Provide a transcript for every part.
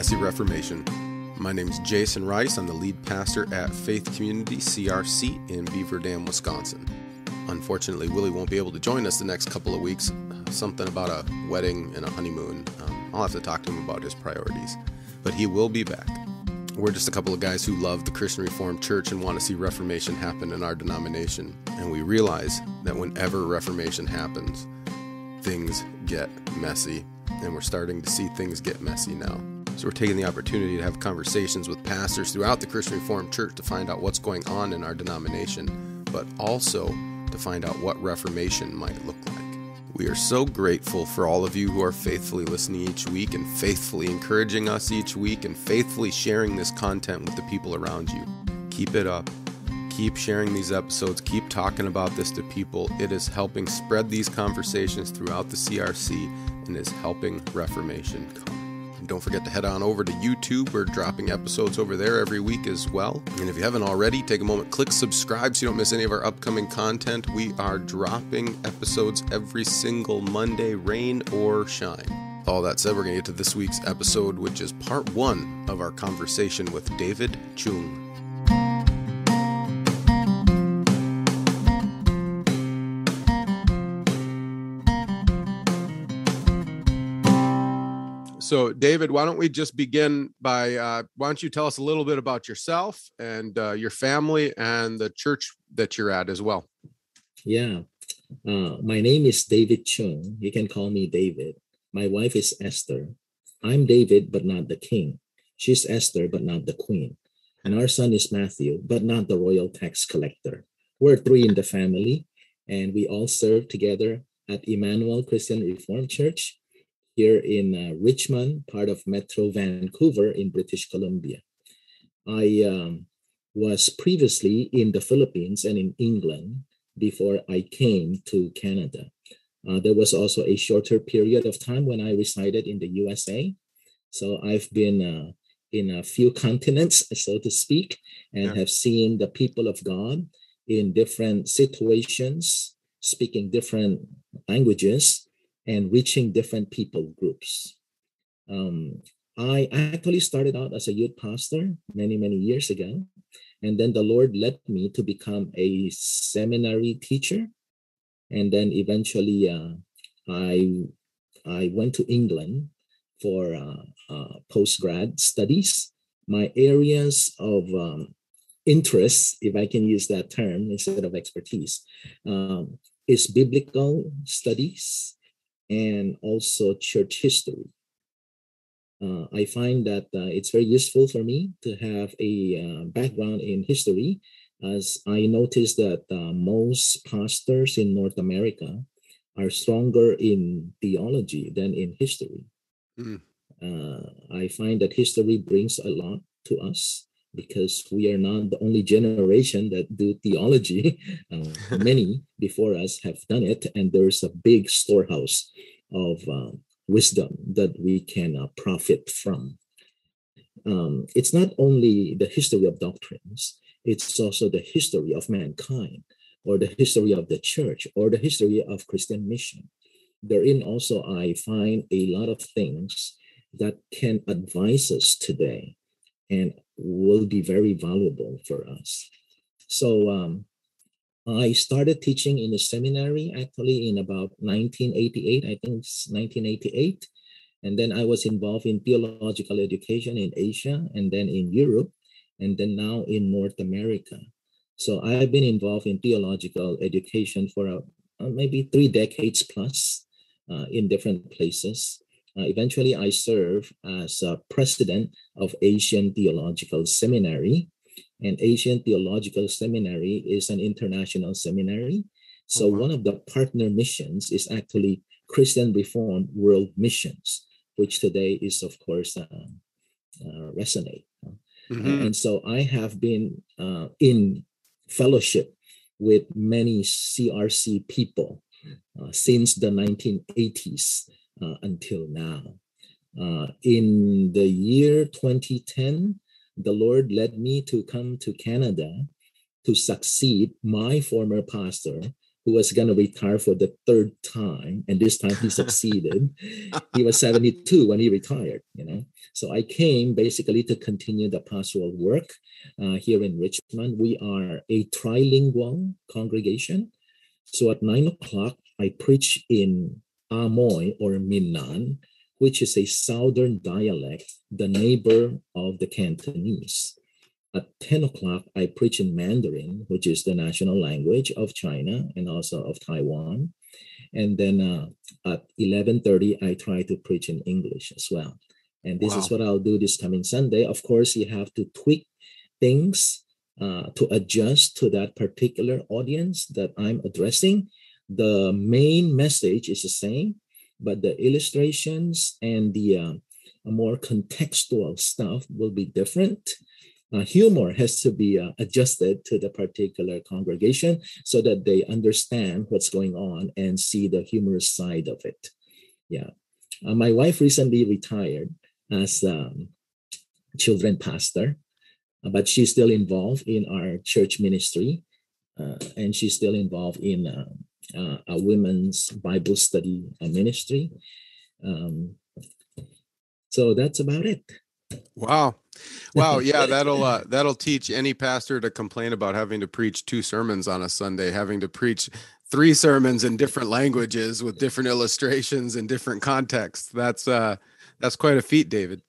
Messy Reformation. My name is Jason Rice. I'm the lead pastor at Faith Community CRC in Beaver Dam, Wisconsin. Unfortunately, Willie won't be able to join us the next couple of weeks. Something about a wedding and a honeymoon. I'll have to talk to him about his priorities. But he will be back. We're just a couple of guys who love the Christian Reformed Church and want to see Reformation happen in our denomination. And we realize that whenever Reformation happens, things get messy. And we're starting to see things get messy now. So we're taking the opportunity to have conversations with pastors throughout the Christian Reformed Church to find out what's going on in our denomination, but also to find out what Reformation might look like. We are so grateful for all of you who are faithfully listening each week and faithfully encouraging us each week and faithfully sharing this content with the people around you. Keep it up. Keep sharing these episodes. Keep talking about this to people. It is helping spread these conversations throughout the CRC and is helping Reformation come. And don't forget to head on over to YouTube. We're dropping episodes over there every week as well. And if you haven't already, take a moment, click subscribe so you don't miss any of our upcoming content. We are dropping episodes every single Monday, rain or shine. All that said, we're going to get to this week's episode, which is part 1 of our conversation with David Cheung. So, David, why don't we just begin by, why don't you tell us a little bit about yourself and your family and the church that you're at as well? Yeah. My name is David Cheung. You can call me David. My wife is Esther. I'm David, but not the king. She's Esther, but not the queen. And our son is Matthew, but not the royal tax collector. We're 3 in the family, and we all serve together at Emmanuel Christian Reformed Church here in Richmond, part of Metro Vancouver in British Columbia. I was previously in the Philippines and in England before I came to Canada. There was also a shorter period of time when I resided in the USA. So I've been in a few continents, so to speak, and have seen the people of God in different situations, speaking different languages, and reaching different people groups. I actually started out as a youth pastor many, many years ago. And then the Lord led me to become a seminary teacher. And then eventually I went to England for postgrad studies. My areas of interest, if I can use that term instead of expertise, is biblical studies and also church history. I find that it's very useful for me to have a background in history, as I noticed that most pastors in North America are stronger in theology than in history. I find that history brings a lot to us because we are not the only generation that do theology. Many before us have done it, and there's a big storehouse of wisdom that we can profit from. It's not only the history of doctrines, it's also the history of mankind, or the history of the church, or the history of Christian mission. Therein also I find a lot of things that can advise us today and will be very valuable for us. So I started teaching in a seminary actually in about 1988, I think it's 1988. And then I was involved in theological education in Asia, and then in Europe, and then now in North America. So I've been involved in theological education for maybe 3 decades plus in different places. Eventually, I serve as president of Asian Theological Seminary. And Asian Theological Seminary is an international seminary. So one of the partner missions is actually Christian Reformed World Missions, which today is, of course, Resonate. And so I have been in fellowship with many CRC people since the 1980s until now. In the year 2010, the Lord led me to come to Canada to succeed my former pastor, who was going to retire for the third time, and this time he succeeded. He was 72 when he retired, you know. So I came basically to continue the pastoral work here in Richmond. We are a trilingual congregation. So at 9 o'clock, I preach in Amoy or Minnan, which is a southern dialect, the neighbor of the Cantonese. At 10 o'clock, I preach in Mandarin, which is the national language of China and also of Taiwan. And then at 11:30, I try to preach in English as well. And this is what I'll do this coming Sunday. Of course, you have to tweak things to adjust to that particular audience that I'm addressing. The main message is the same, but the illustrations and the more contextual stuff will be different. Humor has to be adjusted to the particular congregation so that they understand what's going on and see the humorous side of it. Yeah. My wife recently retired as children pastor, but she's still involved in our church ministry, and she's still involved in a women's Bible study ministry. So that's about it. Wow. Yeah, that'll teach any pastor to complain about having to preach 2 sermons on a Sunday, having to preach 3 sermons in different languages with different illustrations and different contexts. That's quite a feat, David.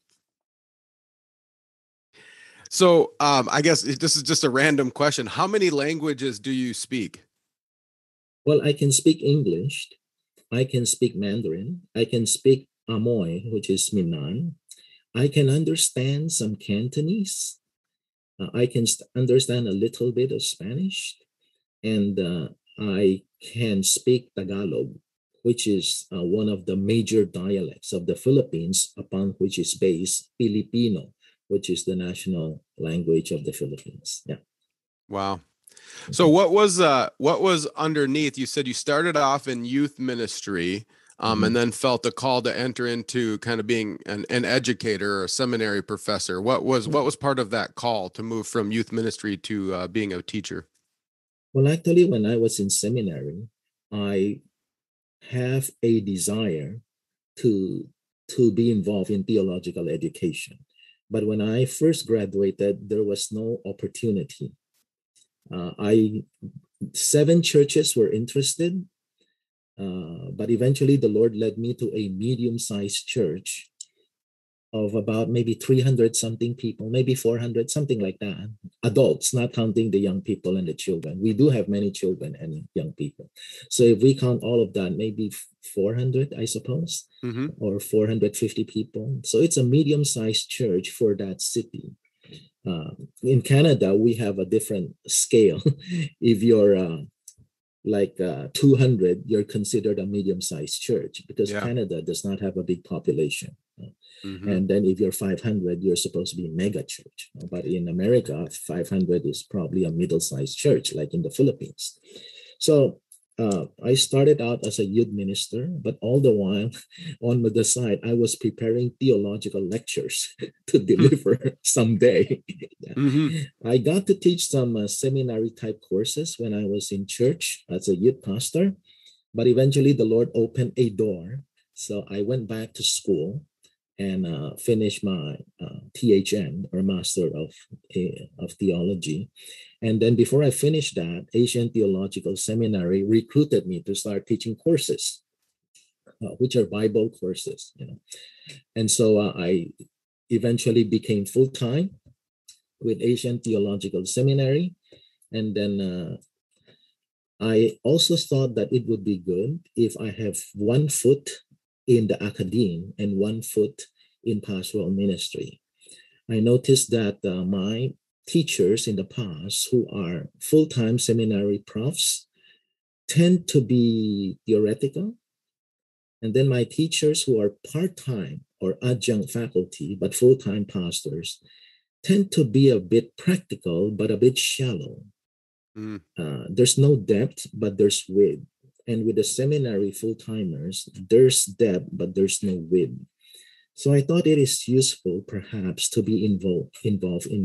So I guess this is just a random question. How many languages do you speak? Well, I can speak English. I can speak Mandarin. I can speak Amoy, which is Minnan. I can understand some Cantonese. I can understand a little bit of Spanish. And I can speak Tagalog, which is one of the major dialects of the Philippines, upon which is based Filipino, which is the national language of the Philippines. Yeah. Wow. So what was underneath? You said you started off in youth ministry, and then felt a call to enter into kind of being an educator or a seminary professor. What was part of that call to move from youth ministry to being a teacher? Well, actually, when I was in seminary, I have a desire to be involved in theological education. But when I first graduated, there was no opportunity. 7 churches were interested, but eventually the Lord led me to a medium-sized church of about maybe 300 something people, maybe 400, something like that. Adults, not counting the young people and the children. We do have many children and young people. So if we count all of that, maybe 400, I suppose, or 450 people. So it's a medium-sized church for that city. In Canada, we have a different scale. If you're like 200, you're considered a medium-sized church because Canada does not have a big population. And then if you're 500, you're supposed to be mega church. But in America, 500 is probably a middle-sized church, like in the Philippines. So I started out as a youth minister, but all the while on the side, I was preparing theological lectures to deliver someday. I got to teach some seminary type courses when I was in church as a youth pastor, but eventually the Lord opened a door. So I went back to school and finished my THN or Master of Theology. And then before I finished that, Asian Theological Seminary recruited me to start teaching courses, which are Bible courses, you know. And so I eventually became full-time with Asian Theological Seminary. And then I also thought that it would be good if I have one foot in the academe and one foot in pastoral ministry. I noticed that my teachers in the past who are full-time seminary profs tend to be theoretical. And then my teachers who are part-time or adjunct faculty, but full-time pastors, tend to be a bit practical, but a bit shallow. There's no depth, but there's width. And with the seminary full-timers, there's depth, but there's no width. So I thought it is useful, perhaps, to be involved in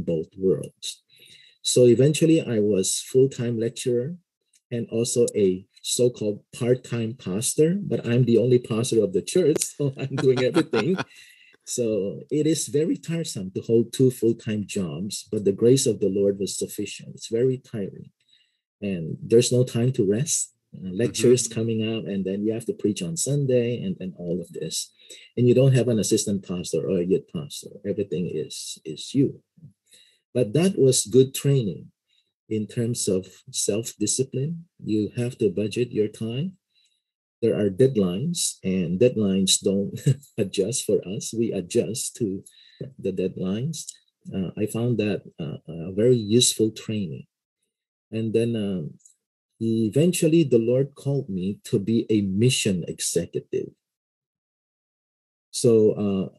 both worlds. So eventually, I was full-time lecturer and also a so-called part-time pastor, but I'm the only pastor of the church, so I'm doing everything. So it is very tiresome to hold two full-time jobs, but the grace of the Lord was sufficient. It's very tiring. And there's no time to rest. Lectures coming up, and then you have to preach on Sunday, and then all of this. And you don't have an assistant pastor or a youth pastor. Everything is you. But that was good training in terms of self-discipline. You have to budget your time. There are deadlines, and deadlines don't adjust for us. We adjust to the deadlines. I found that a very useful training. And then eventually the Lord called me to be a mission executive. So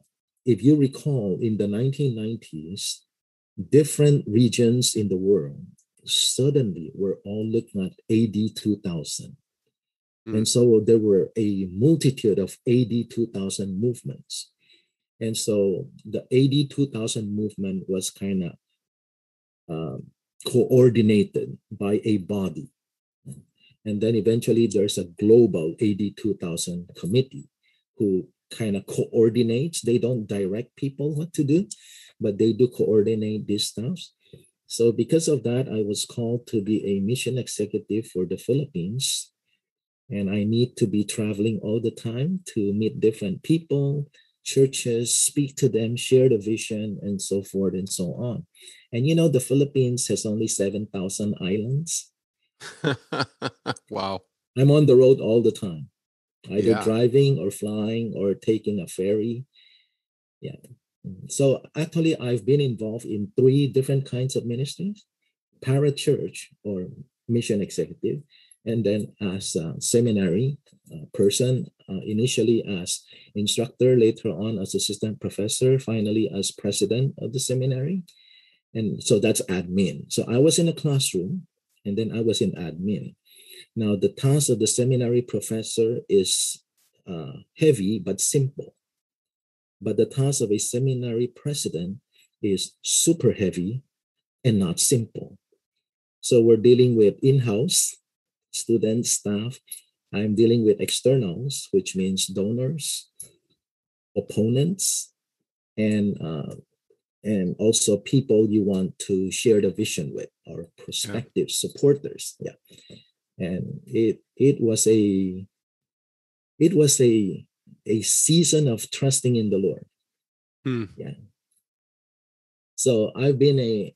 if you recall, in the 1990s, different regions in the world suddenly were all looking at AD 2000. And so there were a multitude of AD 2000 movements. And so the AD 2000 movement was kind of coordinated by a body. And then eventually there's a global AD 2000 committee who kind of coordinates. They don't direct people what to do, but they do coordinate these stuff. So because of that, I was called to be a mission executive for the Philippines. And I need to be traveling all the time to meet different people, churches, speak to them, share the vision, and so forth and so on. And you know, the Philippines has only 7,000 islands. Wow. I'm on the road all the time, either Yeah. driving or flying or taking a ferry. Yeah. So actually, I've been involved in 3 different kinds of ministries: parachurch or mission executive, and then as a seminary person, initially as instructor, later on as assistant professor, finally as president of the seminary. And so that's admin. So I was in a classroom, and then I was in admin. Now, the task of the seminary professor is heavy but simple. But the task of a seminary president is super heavy and not simple. So we're dealing with in-house students, staff. I'm dealing with externals, which means donors, opponents, and also people you want to share the vision with, or prospective supporters. Yeah, and it was a season of trusting in the Lord. Yeah. So I've been a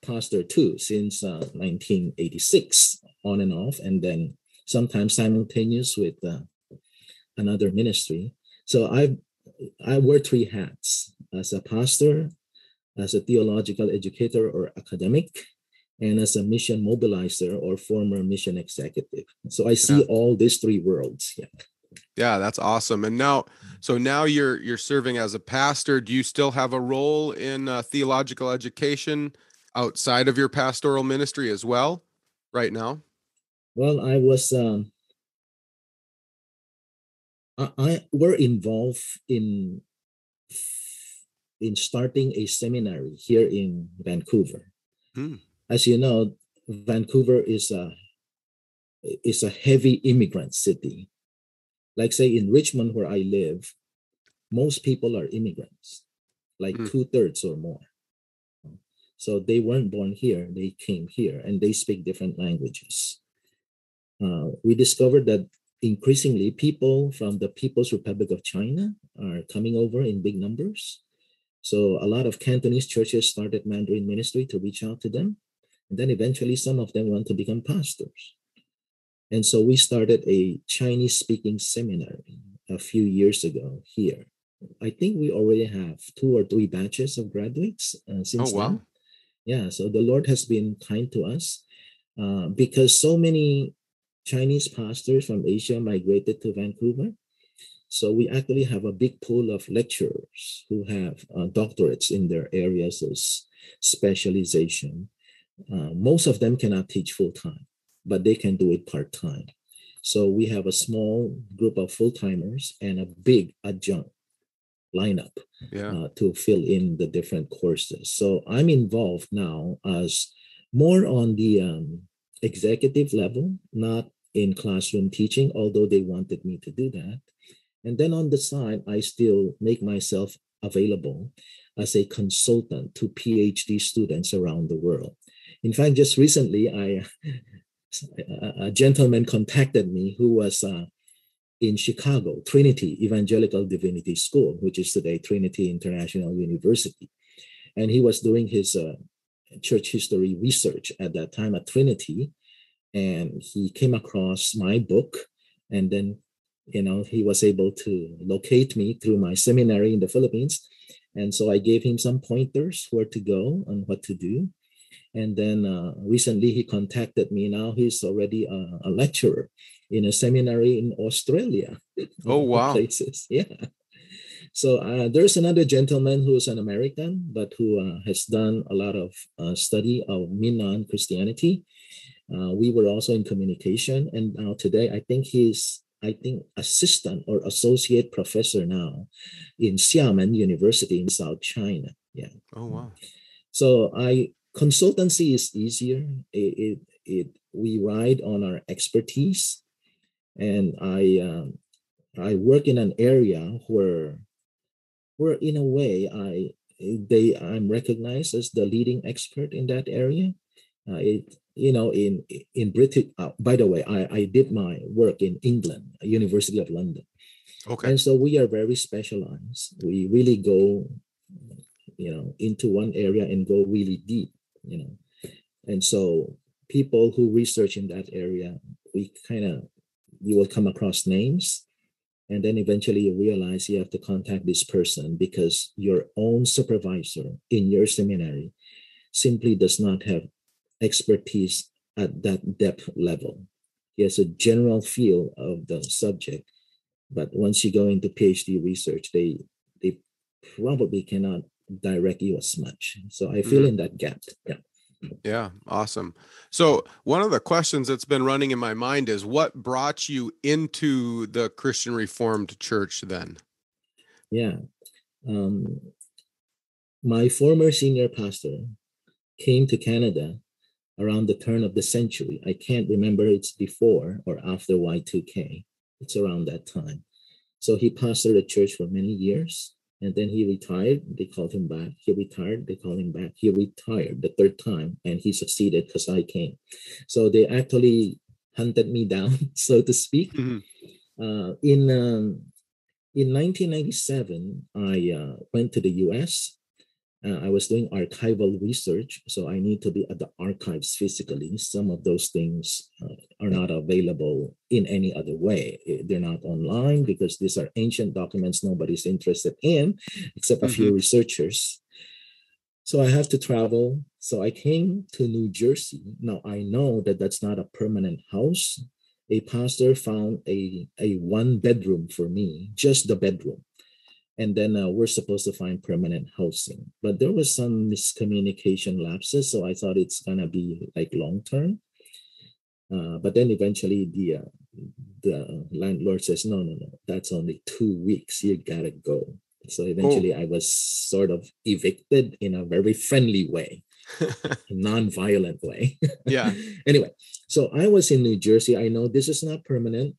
pastor too since 1986, on and off, and then sometimes simultaneous with another ministry. So I wear 3 hats: as a pastor, as a theological educator or academic, and as a mission mobilizer or former mission executive. So I see all these 3 worlds. Yeah. Yeah, that's awesome. And now, so now you're serving as a pastor. Do you still have a role in theological education outside of your pastoral ministry as well, right now? Well, I was we're involved in starting a seminary here in Vancouver. As you know, Vancouver is a heavy immigrant city. Like say in Richmond, where I live, most people are immigrants, like 2/3 or more. So they weren't born here, they came here, and they speak different languages. We discovered that increasingly people from the People's Republic of China are coming over in big numbers. So a lot of Cantonese churches started Mandarin ministry to reach out to them. And then eventually some of them want to become pastors. And so we started a Chinese speaking seminary a few years ago here. I think we already have 2 or 3 batches of graduates since then. Yeah, so the Lord has been kind to us because so many Chinese pastors from Asia migrated to Vancouver. So we actually have a big pool of lecturers who have doctorates in their areas of specialization. Most of them cannot teach full-time, but they can do it part-time. So we have a small group of full-timers and a big adjunct lineup to fill in the different courses. So I'm involved now as more on the executive level, not in classroom teaching, although they wanted me to do that. And then on the side, I still make myself available as a consultant to PhD students around the world. In fact, just recently, a gentleman contacted me who was in Chicago, Trinity Evangelical Divinity School, which is today Trinity International University. And he was doing his church history research at that time at Trinity. And he came across my book. And then, he was able to locate me through my seminary in the Philippines. And so I gave him some pointers where to go and what to do. And then recently he contacted me. Now he's already a lecturer in a seminary in Australia. Oh, wow. Places. Yeah. So there's another gentleman who's an American, but who has done a lot of study of Minnan Christianity. We were also in communication. And now today, I think he's assistant or associate professor now in Xiamen University in South China. Yeah. Oh, wow. So consultancy is easier. We ride on our expertise, and I work in an area where in a way I'm recognized as the leading expert in that area. In British. By the way, I did my work in England, University of London. Okay. And so we are very specialized. We really go, into one area and go really deep. And so people who research in that area, you will come across names, and then eventually you realize you have to contact this person because your own supervisor in your seminary simply does not have expertise at that depth level. He has a general feel of the subject, but once you go into PhD research, they probably cannot direct you as much. So I feel in that gap. Yeah. Yeah, awesome. So one of the questions that's been running in my mind is, what brought you into the Christian Reformed Church then? Yeah. My former senior pastor came to Canada around the turn of the century. I can't remember it's before or after Y2K. It's around that time. So he pastored a church for many years, and then he retired. They called him back. He retired. They called him back. He retired the third time, and he succeeded because I came. So they actually hunted me down, so to speak. In 1997, I went to the US. I was doing archival research, so I need to be at the archives physically. Some of those things are not available in any other way. They're not online because these are ancient documents nobody's interested in, except a few researchers. So I have to travel. So I came to New Jersey. Now I know that that's not a permanent house. A pastor found a one bedroom for me, just the bedroom. And then we're supposed to find permanent housing. But there was some miscommunication lapses, so I thought it's gonna be like long-term. But then eventually the landlord says, no, that's only 2 weeks, you gotta go. So eventually I was sort of evicted in a very friendly way, non-violent way. Yeah. Anyway, so I was in New Jersey. I know this is not permanent.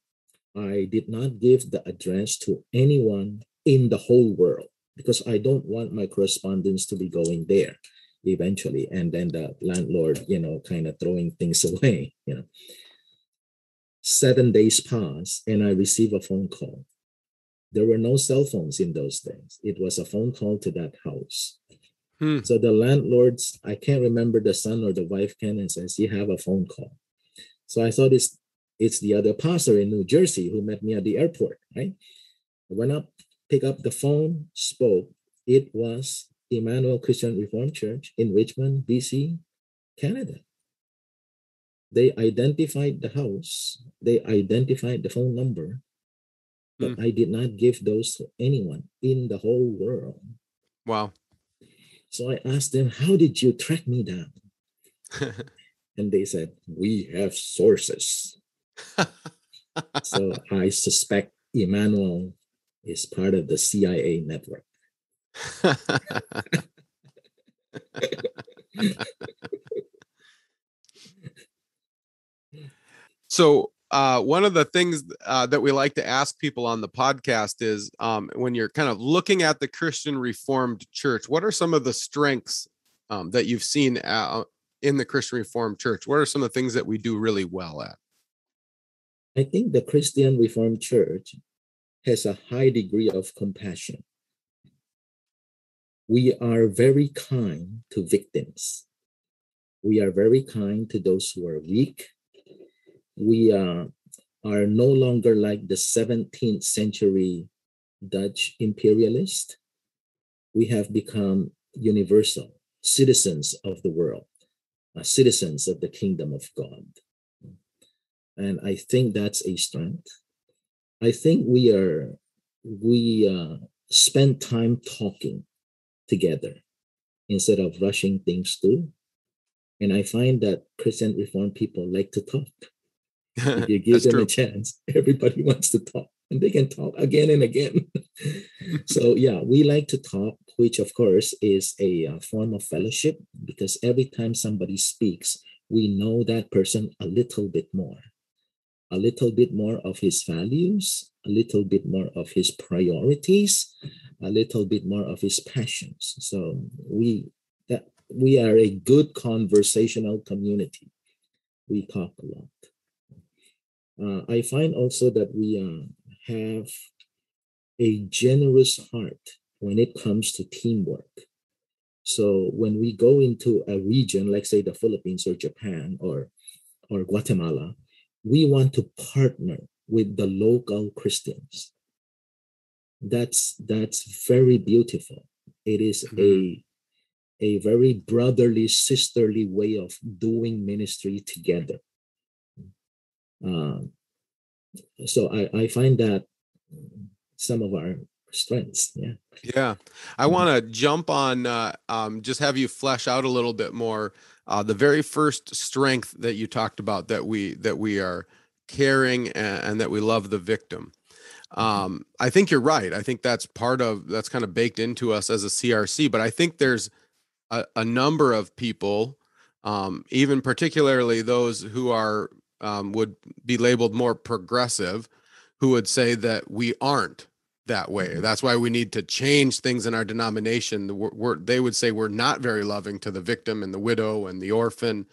I did not give the address to anyone in the whole world because I don't want my correspondence to be going there eventually. And then the landlord, kind of throwing things away, 7 days pass and I receive a phone call. There were no cell phones in those days. It was a phone call to that house. So the landlords, I can't remember the son or the wife came and says, you have a phone call. So I thought it's the other pastor in New Jersey who met me at the airport, right? I went up, picked up the phone, spoke. It was Emmanuel Christian Reformed Church in Richmond, BC, Canada. They identified the house. They identified the phone number. But I did not give those to anyone in the whole world. Wow. So I asked them, how did you track me down? And they said, we have sources. So I suspect Emmanuel is part of the CIA network. So one of the things that we like to ask people on the podcast is when you're kind of looking at the Christian Reformed Church, what are some of the strengths that you've seen in the Christian Reformed Church? What are some of the things that we do really well at? I think the Christian Reformed Church has a high degree of compassion. We are very kind to victims. We are very kind to those who are weak. We are no longer like the 17th century Dutch imperialist. We have become universal citizens of the world, citizens of the kingdom of God. And I think that's a strength. I think we spend time talking together instead of rushing things through. And I find that Christian Reformed people like to talk. If you give them a chance, everybody wants to talk, and they can talk again and again. So yeah, we like to talk, which of course is a form of fellowship, because every time somebody speaks, we know that person a little bit more of his values, a little bit more of his priorities, a little bit more of his passions. So we are a good conversational community. We talk a lot. I find also that we have a generous heart when it comes to teamwork. So when we go into a region, like say the Philippines or Japan or Guatemala, we want to partner with the local Christians. That's very beautiful. It is a very brotherly, sisterly way of doing ministry together. So I find that some of our strengths. Yeah. I want to jump on, just have you flesh out a little bit more. The very first strength that you talked about, that we are caring and that we love the victim. I think you're right. I think that's kind of baked into us as a CRC, but I think there's a number of people, even particularly those who are would be labeled more progressive, who would say that we aren't that way. That's why we need to change things in our denomination. They would say we're not very loving to the victim and the widow and the orphan.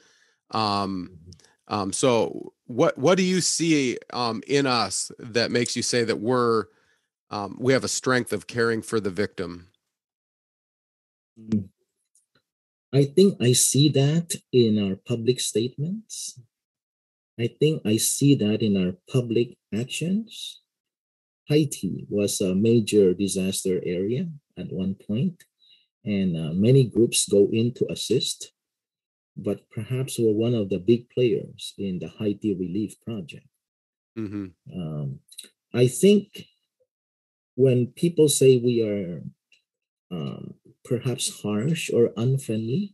So what do you see in us that makes you say that we have a strength of caring for the victim? I think I see that in our public statements. I think I see that in our public actions. Haiti was a major disaster area at one point, and many groups go in to assist, but perhaps we're one of the big players in the Haiti relief project. I think when people say we are perhaps harsh or unfriendly,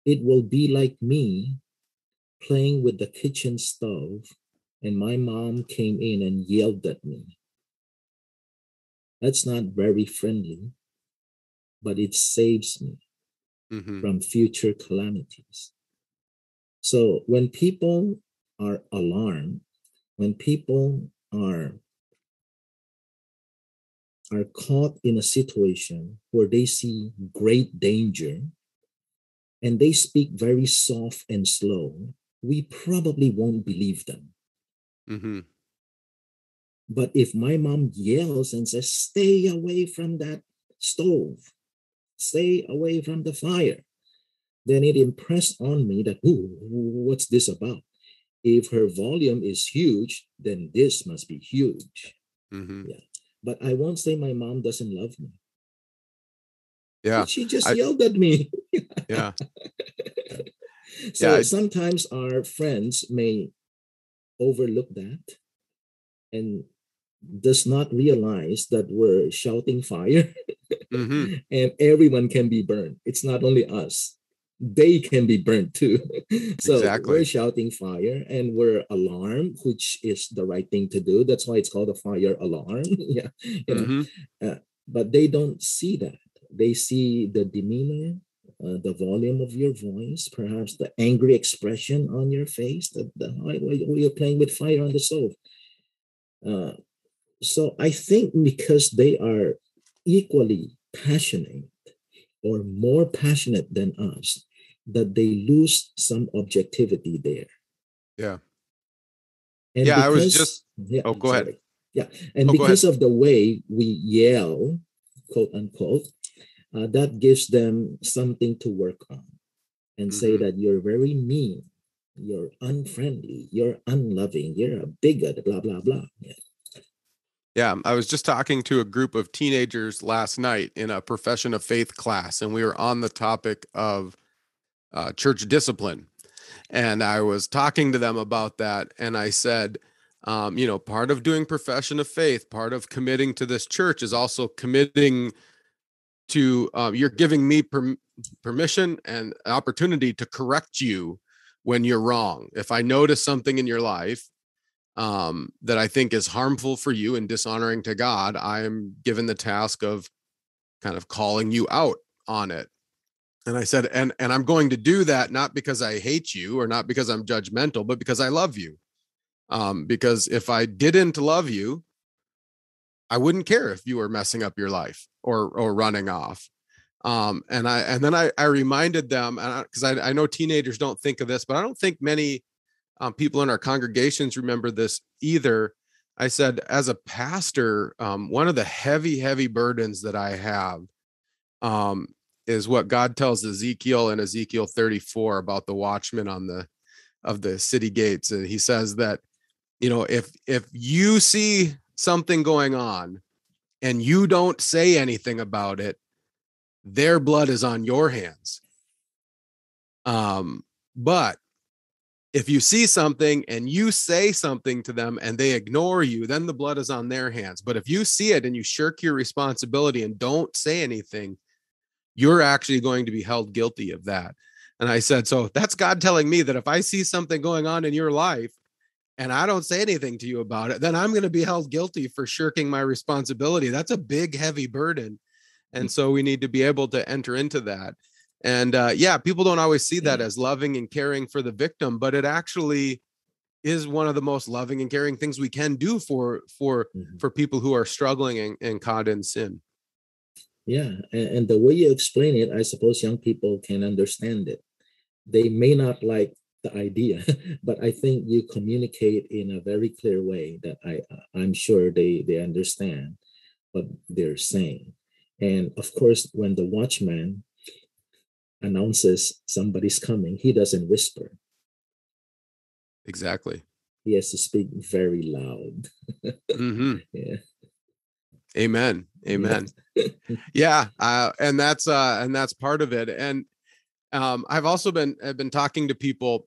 it will be like me playing with the kitchen stove and my mom came in and yelled at me. That's not very friendly, but it saves me from future calamities. So when people are alarmed, when people are caught in a situation where they see great danger and they speak very soft and slow, we probably won't believe them. But if my mom yells and says, stay away from that stove, stay away from the fire, then it impressed on me that, what's this about? If her volume is huge, then this must be huge. Yeah. But I won't say my mom doesn't love me. Yeah. She just yelled at me. Yeah. So sometimes our friends may overlook that and does not realize that we're shouting fire and everyone can be burned. It's not only us. They can be burnt too. So we're shouting fire and we're alarmed, which is the right thing to do. That's why it's called a fire alarm. But they don't see that. They see the demeanor, the volume of your voice, perhaps the angry expression on your face, why you're playing with fire on the stove. So I think because they are equally passionate or more passionate than us, that they lose some objectivity there. Yeah. And Yeah, I was because, just, oh, go ahead. Yeah. And Oh, go because ahead. of the way we yell, quote unquote, that gives them something to work on and say that you're very mean, you're unfriendly, you're unloving, you're a bigot, blah, blah, blah. Yeah. Yeah, I was just talking to a group of teenagers last night in a profession of faith class, and we were on the topic of church discipline. And I was talking to them about that. And I said, part of doing profession of faith, part of committing to this church is also committing to, you're giving me permission and opportunity to correct you when you're wrong. If I notice something in your life that I think is harmful for you and dishonoring to God, I am given the task of kind of calling you out on it. And I said, and I'm going to do that not because I hate you or not because I'm judgmental, but because I love you. Because if I didn't love you, I wouldn't care if you were messing up your life or running off. And then I reminded them, because I know teenagers don't think of this, but I don't think many people in our congregations remember this either. I said, as a pastor, one of the heavy burdens that I have is what God tells Ezekiel in Ezekiel 34 about the watchman of the city gates. And he says that, if you see something going on and you don't say anything about it, their blood is on your hands. But if you see something and you say something to them and they ignore you, then the blood is on their hands. But if you see it and you shirk your responsibility and don't say anything, you're actually going to be held guilty of that. And I said, so that's God telling me that if I see something going on in your life and I don't say anything to you about it, then I'm going to be held guilty for shirking my responsibility. That's a big, heavy burden. And so we need to be able to enter into that. And people don't always see that as loving and caring for the victim, but it actually is one of the most loving and caring things we can do for people who are struggling and caught in sin. Yeah, and the way you explain it, I suppose young people can understand it. They may not like the idea, but I think you communicate in a very clear way that I'm sure they understand what they're saying. And of course, when the watchman announces somebody's coming, he doesn't whisper. Exactly. He has to speak very loud. Yeah. Amen. Yeah. And that's part of it. And I've also been talking to people.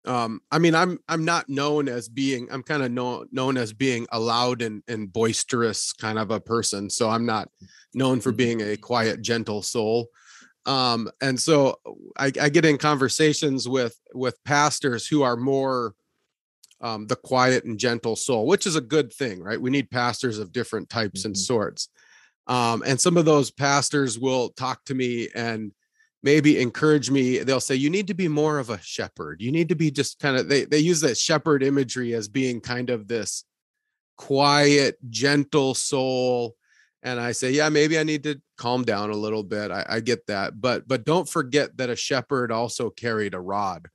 I'm not known as being, I'm kind of known as being a loud and boisterous kind of a person. So I'm not known for being a quiet, gentle soul. And so I get in conversations with pastors who are more the quiet and gentle soul, which is a good thing, right? We need pastors of different types and sorts. And some of those pastors will talk to me and maybe encourage me. They'll say, you need to be more of a shepherd. You need to be just kind of, they use that shepherd imagery as being kind of this quiet, gentle soul. And I say, yeah, maybe I need to calm down a little bit. I get that. But don't forget that a shepherd also carried a rod.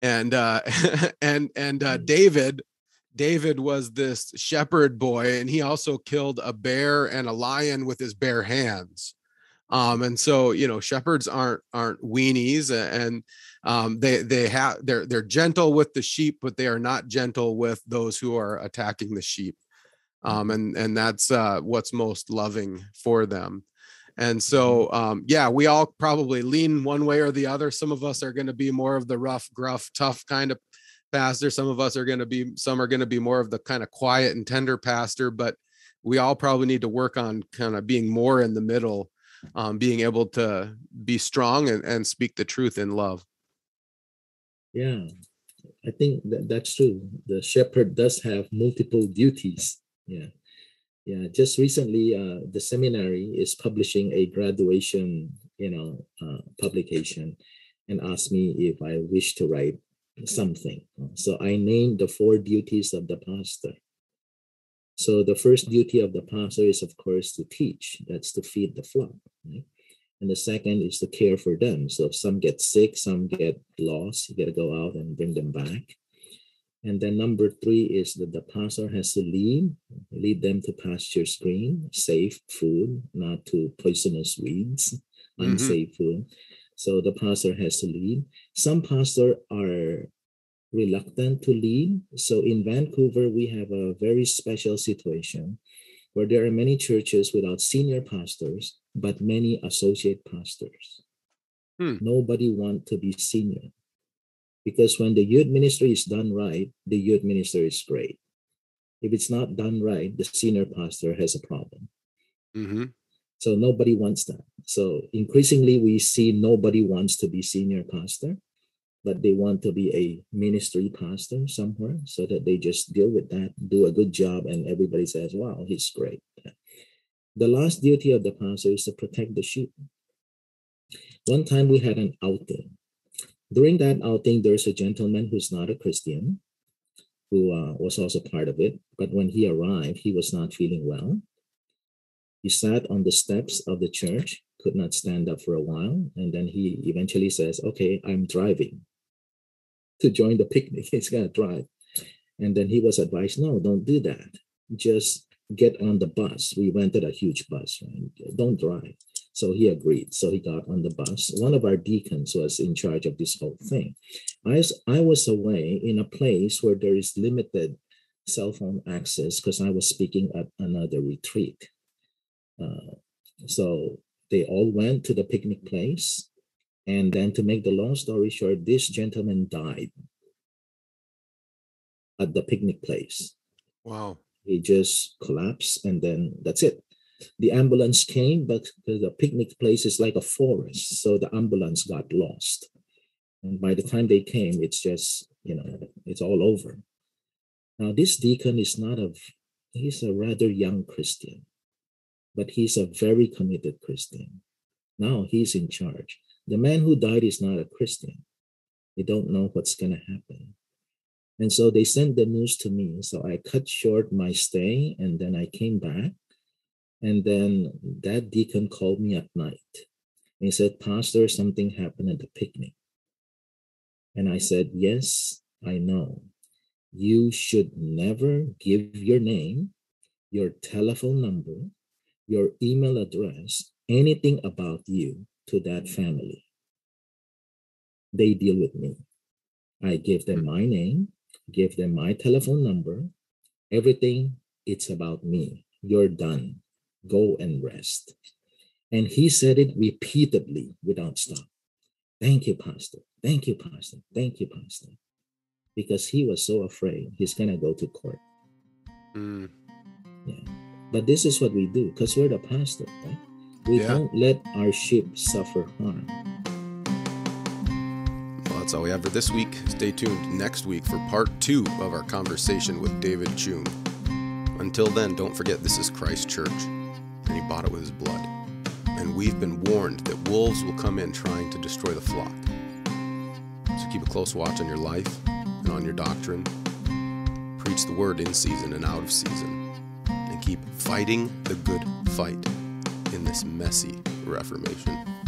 And David was this shepherd boy, and he also killed a bear and a lion with his bare hands. And so, shepherds aren't weenies, and they're gentle with the sheep, but they are not gentle with those who are attacking the sheep. And that's what's most loving for them. And so, we all probably lean one way or the other. Some of us are going to be more of the rough, gruff, tough kind of pastor. Some are going to be more of the kind of quiet and tender pastor, but we all probably need to work on kind of being more in the middle, being able to be strong and speak the truth in love. Yeah, I think that's true. The shepherd does have multiple duties. Yeah. Just recently, the seminary is publishing a graduation, publication and asked me if I wish to write something. So I named the 4 duties of the pastor. So the first duty of the pastor is, of course, to teach. That's to feed the flock. Right? And the second is to care for them. So if some get sick, some get lost, you got to go out and bring them back. And then number 3 is that the pastor has to lead them to pastures green, safe food, not to poisonous weeds, unsafe food. So the pastor has to lead. Some pastors are reluctant to lead. So in Vancouver, we have a very special situation where there are many churches without senior pastors, but many associate pastors. Nobody wants to be senior. Because when the youth ministry is done right, the youth ministry is great. If it's not done right, the senior pastor has a problem. So nobody wants that. So increasingly, we see nobody wants to be senior pastor, but they want to be a ministry pastor somewhere so that they just deal with that, do a good job, and everybody says, wow, he's great. The last duty of the pastor is to protect the sheep. One time we had an outing. During that outing, there's a gentleman who's not a Christian who was also part of it. But when he arrived, he was not feeling well. He sat on the steps of the church, could not stand up for a while. And then he eventually says, okay, I'm driving to join the picnic. He's going to drive. And then he was advised, no, don't do that. Just get on the bus. We rented a huge bus, right? Don't drive. So he agreed. So he got on the bus. One of our deacons was in charge of this whole thing. I was away in a place where there is limited cell phone access because I was speaking at another retreat. So they all went to the picnic place. And then to make the long story short, this gentleman died at the picnic place. Wow. He just collapsed and then that's it. The ambulance came, but the picnic place is like a forest. So the ambulance got lost. And by the time they came, it's just, it's all over. Now, this deacon is he's a rather young Christian, but he's a very committed Christian. Now he's in charge. The man who died is not a Christian. They don't know what's going to happen. And so they sent the news to me. So I cut short my stay and then I came back. And then that deacon called me at night. And he said, Pastor, something happened at the picnic. And I said, yes, I know. You should never give your name, your telephone number, your email address, anything about you to that family. They deal with me. I give them my name, give them my telephone number, everything, it's about me. You're done. Go and rest. And he said it repeatedly without stop. Thank you, Pastor. Thank you, Pastor. Thank you, Pastor. Because he was so afraid he's going to go to court. Yeah. But this is what we do because we're the pastor, right? We don't let our sheep suffer harm. Well, that's all we have for this week. Stay tuned next week for part 2 of our conversation with David Cheung. Until then, don't forget this is Christ Church, and he bought it with his blood. And we've been warned that wolves will come in trying to destroy the flock. So keep a close watch on your life and on your doctrine. Preach the word in season and out of season. And keep fighting the good fight in this messy Reformation.